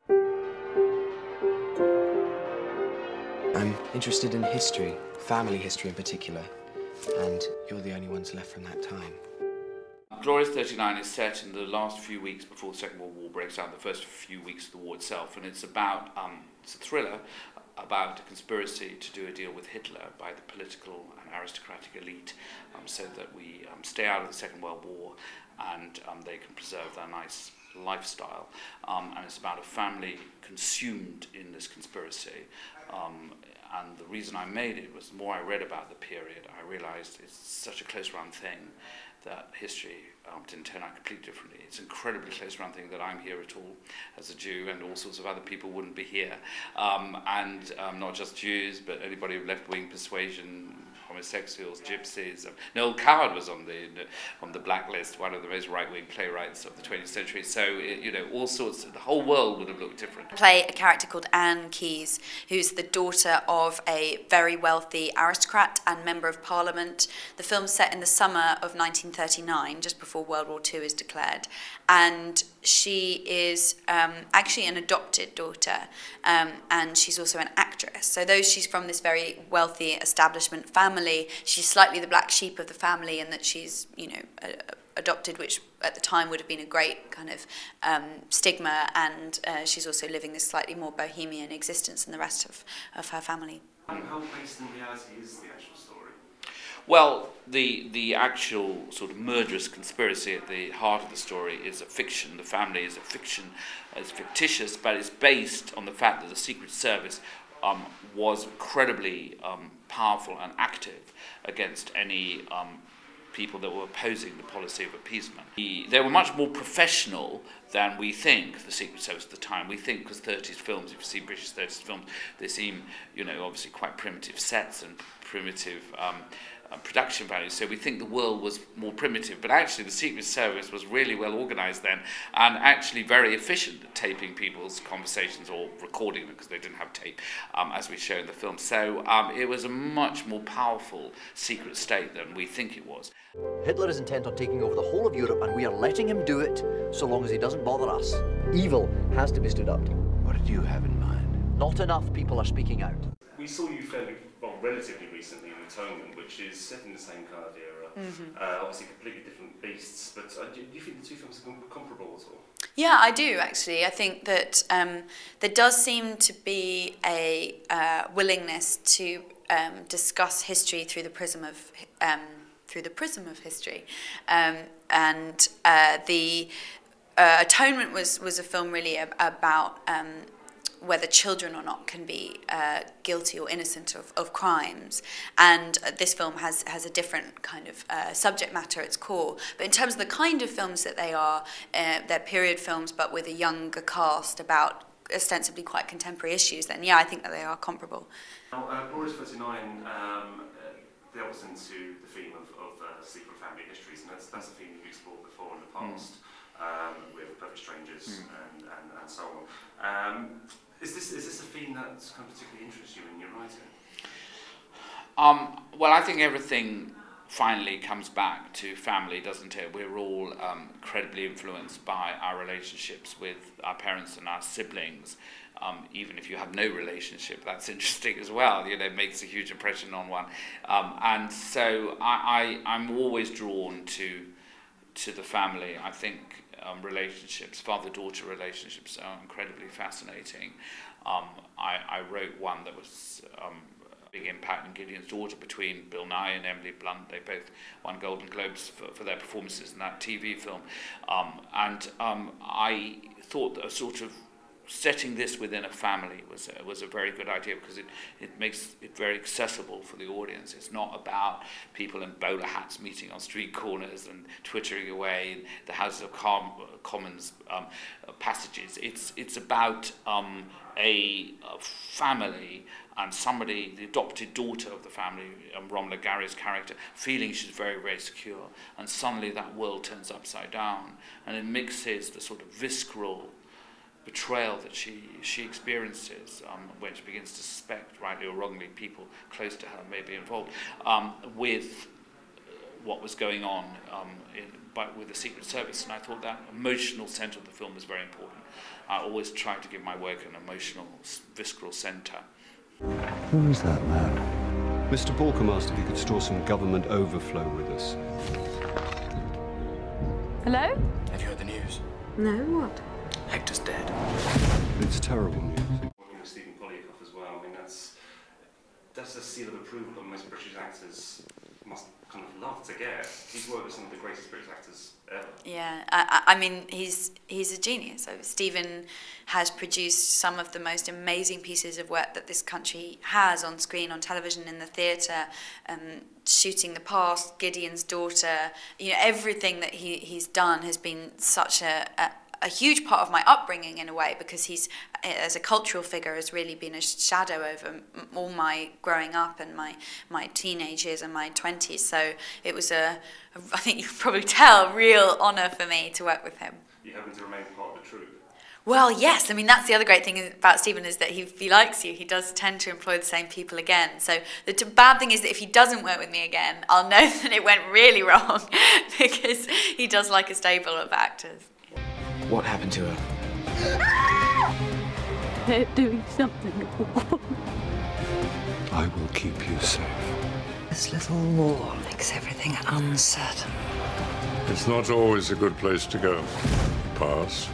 I'm interested in history, family history in particular, and you're the only ones left from that time. Glorious 39 is set in the last few weeks before the Second World War breaks out, the first few weeks of the war itself, and it's about, it's a thriller about a conspiracy to do a deal with Hitler by the political and aristocratic elite, so that we stay out of the Second World War and they can preserve their nice lifestyle. And it's about a family consumed in this conspiracy. And the reason I made it was the more I read about the period, I realized it's such a close-run thing that history didn't turn out completely differently. It's an incredibly close-run thing that I'm here at all as a Jew, and all sorts of other people wouldn't be here. And not just Jews, but anybody of left-wing persuasion, homosexuals, gypsies. Noel Coward was on the blacklist, one of the most right-wing playwrights of the 20th century. So, you know, all sorts, the whole world would have looked different. I play a character called Anne Keyes, who's the daughter of a very wealthy aristocrat and member of parliament. The film's set in the summer of 1939, just before World War II is declared. And she is actually an adopted daughter, and she's also an actress. So though she's from this very wealthy establishment family, she's slightly the black sheep of the family, in that she's, you know, adopted, which at the time would have been a great kind of stigma, and she's also living this slightly more bohemian existence than the rest of her family. And how based in reality is the actual story? Well, the actual sort of murderous conspiracy at the heart of the story is a fiction. The family is a fiction. It's fictitious, but it's based on the fact that the Secret Service was incredibly powerful and active against any people that were opposing the policy of appeasement. They were much more professional than we think, the Secret Service at the time. We think, because 30s films, if you see British 30s films, they seem, you know, obviously quite primitive sets and primitive production values, so we think the world was more primitive, but actually the Secret Service was really well organised then, and actually very efficient at taping people's conversations or recording them, because they didn't have tape, as we show in the film. So it was a much more powerful secret state than we think it was. Hitler is intent on taking over the whole of Europe, and we are letting him do it so long as he doesn't bother us. Evil has to be stood up to. What did you have in mind? Not enough people are speaking out. We saw you relatively recently in Atonement, which is set in the same kind of era. Obviously completely different beasts, but do you think the two films are comparable at all? Yeah, I do actually. I think that there does seem to be a willingness to discuss history through the prism of history, and the Atonement was a film really about whether children or not can be guilty or innocent of crimes, and this film has a different kind of subject matter at its core. But in terms of the kind of films that they are, they're period films but with a younger cast about ostensibly quite contemporary issues, then yeah, I think that they are comparable. Now, Glorious 39 delves into the theme of secret family histories, and that's a theme you've explored before in the past with Perfect Strangers and so on. Is this a theme that kind of particularly interests you in your writing? Well, I think everything finally comes back to family, doesn't it? We're all incredibly influenced by our relationships with our parents and our siblings. Even if you have no relationship, that's interesting as well. You know, it makes a huge impression on one. And so I'm always drawn to the family. I think relationships, father-daughter relationships, are incredibly fascinating. I wrote one that was a big impact on Gideon's Daughter, between Bill Nye and Emily Blunt. They both won Golden Globes for their performances in that TV film. I thought that a sort of setting this within a family was a very good idea, because it makes it very accessible for the audience. It's not about people in bowler hats meeting on street corners and twittering away in the Houses of Commons passages. It's about a family and somebody, the adopted daughter of the family, Romola Garai's character, feeling she's very, very secure, and suddenly that world turns upside down, and it mixes the sort of visceral betrayal that she experiences when she begins to suspect, rightly or wrongly, people close to her may be involved, with what was going on with the Secret Service, and I thought that emotional centre of the film was very important. I always try to give my work an emotional, visceral centre. Who is that man? Mr. Balcom asked if he could store some government overflow with us. Hello? Have you heard the news? No, what? Hector's dead. It's terrible news. Working with Stephen Poliakoff as well, I mean, that's a seal of approval that most British actors must kind of love to get. He's worked with some of the greatest British actors ever. Yeah, I mean, he's a genius. So Stephen has produced some of the most amazing pieces of work that this country has on screen, on television, in the theatre, Shooting the Past, Gideon's Daughter. You know, everything that he's done has been such a huge part of my upbringing in a way, because he's, as a cultural figure, has really been a shadow over all my growing up and my teenage years and my 20s. So it was I think you can probably tell, real honour for me to work with him. You happen to remain part of the troupe. Well, yes. I mean, that's the other great thing about Stephen, is that if he likes you, he does tend to employ the same people again. So the bad thing is that if he doesn't work with me again, I'll know that it went really wrong, because he does like a stable of actors. What happened to her? They're doing something awful. I will keep you safe. This little war makes everything uncertain. It's not always a good place to go. Past,